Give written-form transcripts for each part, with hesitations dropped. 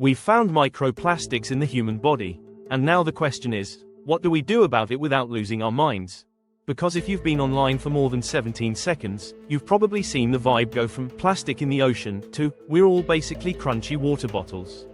We've found microplastics in the human body, and now the question is, what do we do about it without losing our minds? Because if you've been online for more than 17 seconds, you've probably seen the vibe go from plastic in the ocean to we're all basically crunchy water bottles.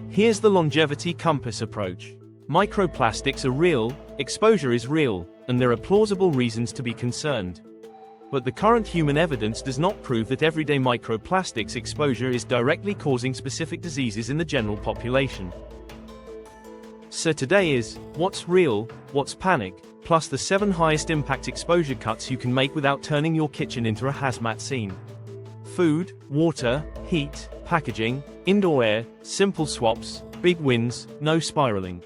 Here's the longevity compass approach. Microplastics are real, exposure is real, and there are plausible reasons to be concerned. But the current human evidence does not prove that everyday microplastics exposure is directly causing specific diseases in the general population. So today is, what's real, what's panic, plus the 7 highest impact exposure cuts you can make without turning your kitchen into a hazmat scene. Food, water, heat, packaging, indoor air, simple swaps, big wins, no spiraling.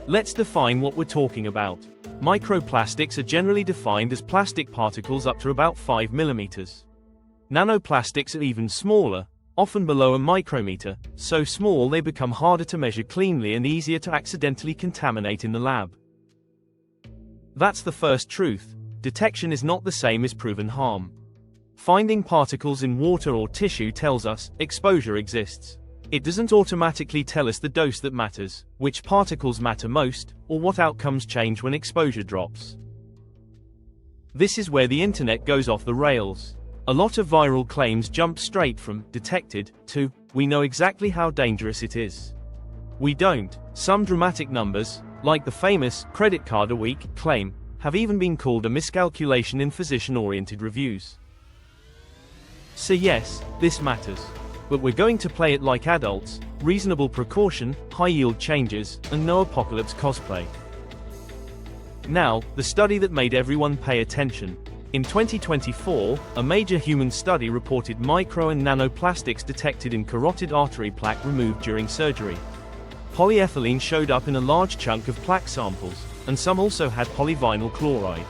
Let's define what we're talking about. Microplastics are generally defined as plastic particles up to about 5 mm. Nanoplastics are even smaller, often below a micrometer, so small they become harder to measure cleanly and easier to accidentally contaminate in the lab. That's the first truth: detection is not the same as proven harm. Finding particles in water or tissue tells us exposure exists. It doesn't automatically tell us the dose that matters, which particles matter most, or what outcomes change when exposure drops. This is where the internet goes off the rails. A lot of viral claims jump straight from detected to we know exactly how dangerous it is. We don't. Some dramatic numbers, like the famous credit card a week claim, have even been called a miscalculation in physician-oriented reviews. So yes, this matters. But we're going to play it like adults: reasonable precaution, high-yield changes, and no apocalypse cosplay. Now, the study that made everyone pay attention. In 2024, a major human study reported micro and nanoplastics detected in carotid artery plaque removed during surgery. Polyethylene showed up in a large chunk of plaque samples, and some also had polyvinyl chloride.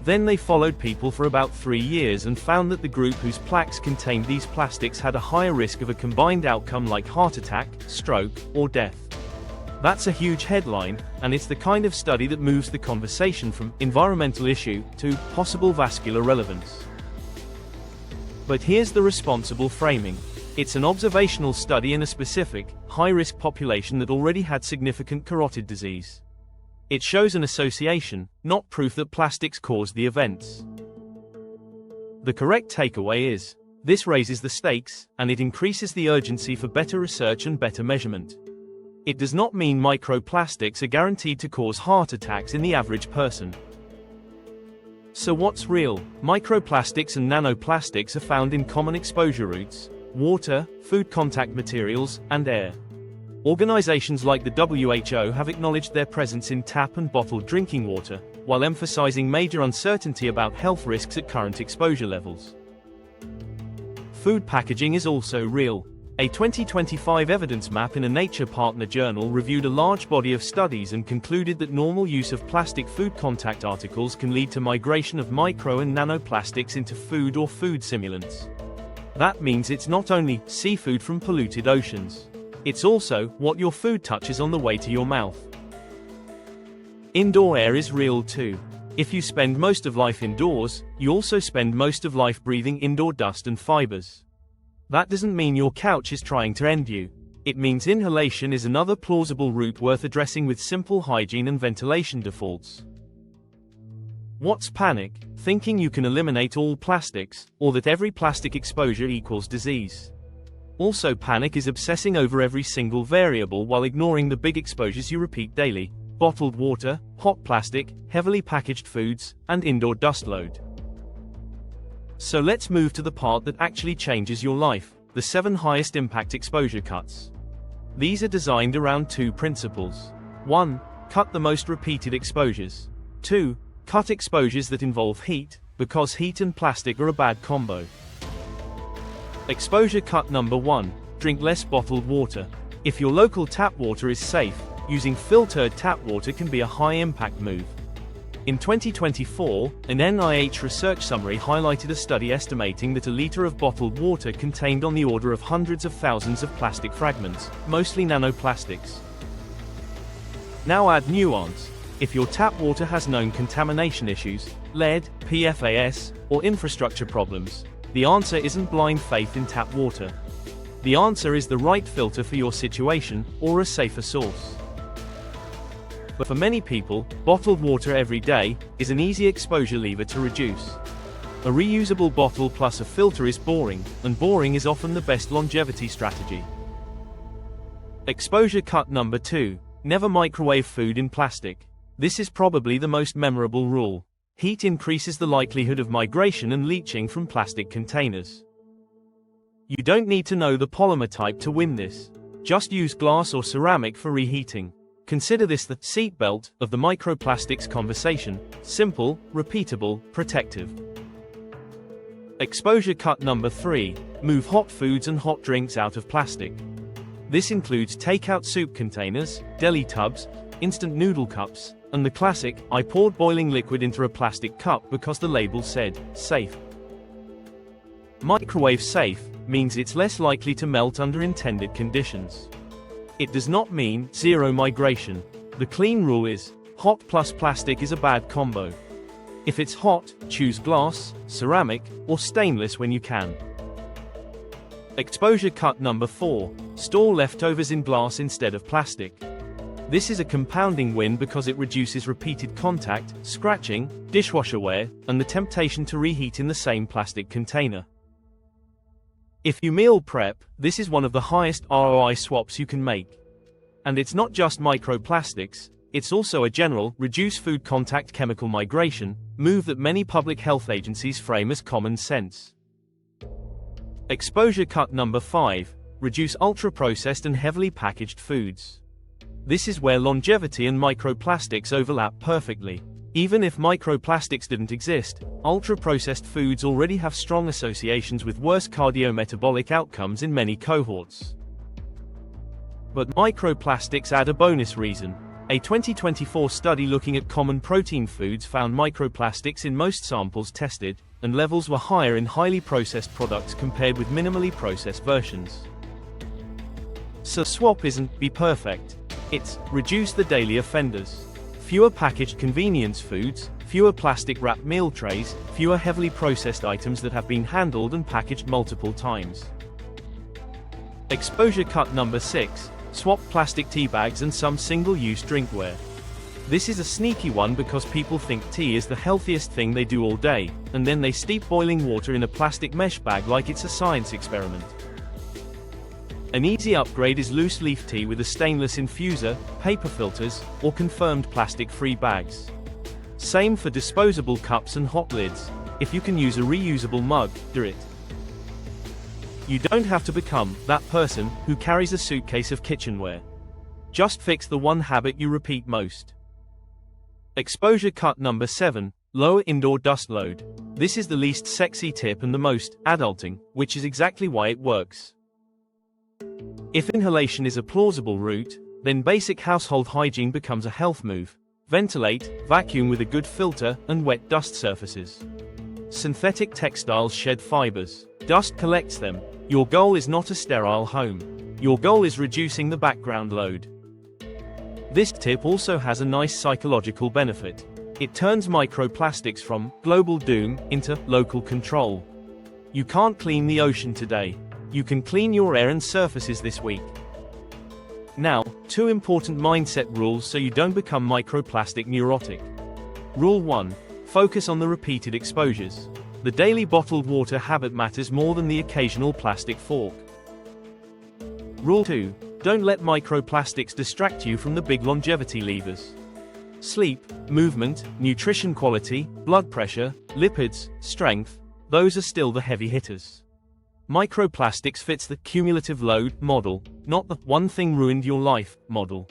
Then they followed people for about 3 years and found that the group whose plaques contained these plastics had a higher risk of a combined outcome like heart attack, stroke, or death. That's a huge headline, and it's the kind of study that moves the conversation from environmental issue to possible vascular relevance. But here's the responsible framing. It's an observational study in a specific, high-risk population that already had significant carotid disease. It shows an association, not proof that plastics caused the events. The correct takeaway is, this raises the stakes, and it increases the urgency for better research and better measurement. It does not mean microplastics are guaranteed to cause heart attacks in the average person. So what's real? Microplastics and nanoplastics are found in common exposure routes: water, food contact materials, and air. Organizations like the WHO have acknowledged their presence in tap and bottled drinking water, while emphasizing major uncertainty about health risks at current exposure levels. Food packaging is also real. A 2025 evidence map in a Nature Partner journal reviewed a large body of studies and concluded that normal use of plastic food contact articles can lead to migration of micro and nanoplastics into food or food simulants. That means it's not only seafood from polluted oceans. It's also what your food touches on the way to your mouth. Indoor air is real too. If you spend most of life indoors, you also spend most of life breathing indoor dust and fibers. That doesn't mean your couch is trying to end you. It means inhalation is another plausible route worth addressing with simple hygiene and ventilation defaults. What's panic? Thinking you can eliminate all plastics, or that every plastic exposure equals disease. Also, panic is obsessing over every single variable while ignoring the big exposures you repeat daily: bottled water, hot plastic, heavily packaged foods, and indoor dust load. So let's move to the part that actually changes your life: the 7 highest impact exposure cuts. These are designed around 2 principles. 1. Cut the most repeated exposures. 2. Cut exposures that involve heat, because heat and plastic are a bad combo. Exposure cut number 1. Drink less bottled water. If your local tap water is safe, using filtered tap water can be a high-impact move. In 2024, an NIH research summary highlighted a study estimating that a liter of bottled water contained on the order of hundreds of thousands of plastic fragments, mostly nanoplastics. Now add nuance. If your tap water has known contamination issues, lead, PFAS, or infrastructure problems, the answer isn't blind faith in tap water. The answer is the right filter for your situation, or a safer source. But for many people, bottled water every day is an easy exposure lever to reduce. A reusable bottle plus a filter is boring, and boring is often the best longevity strategy. Exposure cut number 2. Never microwave food in plastic. This is probably the most memorable rule. Heat increases the likelihood of migration and leaching from plastic containers. You don't need to know the polymer type to win this. Just use glass or ceramic for reheating. Consider this the seatbelt of the microplastics conversation: simple, repeatable, protective. Exposure cut number 3. Move hot foods and hot drinks out of plastic. This includes takeout soup containers, deli tubs, instant noodle cups, and the classic, I poured boiling liquid into a plastic cup because the label said, safe. Microwave safe means it's less likely to melt under intended conditions. It does not mean zero migration. The clean rule is, hot plus plastic is a bad combo. If it's hot, choose glass, ceramic, or stainless when you can. Exposure cut number 4. Store leftovers in glass instead of plastic. This is a compounding win because it reduces repeated contact, scratching, dishwasher wear, and the temptation to reheat in the same plastic container. If you meal prep, this is one of the highest ROI swaps you can make. And it's not just microplastics, it's also a general, reduce food contact chemical migration, move that many public health agencies frame as common sense. Exposure cut number 5. Reduce ultra-processed and heavily packaged foods. This is where longevity and microplastics overlap perfectly. Even if microplastics didn't exist, ultra-processed foods already have strong associations with worse cardiometabolic outcomes in many cohorts. But microplastics add a bonus reason. A 2024 study looking at common protein foods found microplastics in most samples tested, and levels were higher in highly processed products compared with minimally processed versions. So swap isn't be perfect. It's reduce the daily offenders. Fewer packaged convenience foods, fewer plastic wrapped meal trays, fewer heavily processed items that have been handled and packaged multiple times. Exposure cut number 6. Swap plastic tea bags and some single-use drinkware. This is a sneaky one because people think tea is the healthiest thing they do all day, and then they steep boiling water in a plastic mesh bag like it's a science experiment. An easy upgrade is loose leaf tea with a stainless infuser, paper filters, or confirmed plastic-free bags. Same for disposable cups and hot lids. If you can use a reusable mug, do it. You don't have to become that person who carries a suitcase of kitchenware. Just fix the one habit you repeat most. Exposure cut number 7. Lower indoor dust load. This is the least sexy tip and the most adulting, which is exactly why it works. If inhalation is a plausible route, then basic household hygiene becomes a health move. Ventilate, vacuum with a good filter, and wet dust surfaces. Synthetic textiles shed fibers. Dust collects them. Your goal is not a sterile home. Your goal is reducing the background load. This tip also has a nice psychological benefit. It turns microplastics from global doom into local control. You can't clean the ocean today. You can clean your air and surfaces this week. Now, 2 important mindset rules so you don't become microplastic neurotic. Rule 1. Focus on the repeated exposures. The daily bottled water habit matters more than the occasional plastic fork. Rule 2. Don't let microplastics distract you from the big longevity levers. Sleep, movement, nutrition quality, blood pressure, lipids, strength, those are still the heavy hitters. Microplastics fits the cumulative load model, not the one thing ruined your life model.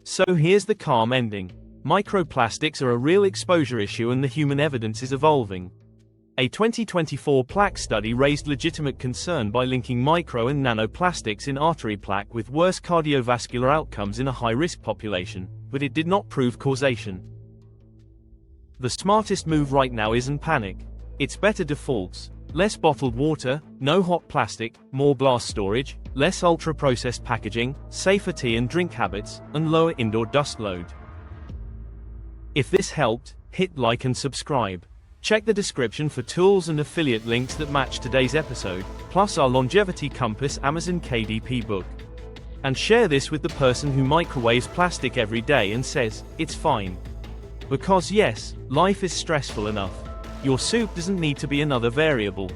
So here's the calm ending. Microplastics are a real exposure issue and the human evidence is evolving. A 2024 plaque study raised legitimate concern by linking micro and nanoplastics in artery plaque with worse cardiovascular outcomes in a high-risk population, but it did not prove causation. The smartest move right now isn't panic. It's better defaults. Less bottled water, no hot plastic, more glass storage, less ultra-processed packaging, safer tea and drink habits, and lower indoor dust load. If this helped, hit like and subscribe. Check the description for tools and affiliate links that match today's episode, plus our Longevity Compass Amazon KDP book. And share this with the person who microwaves plastic every day and says, it's fine. Because yes, life is stressful enough. Your soup doesn't need to be another variable.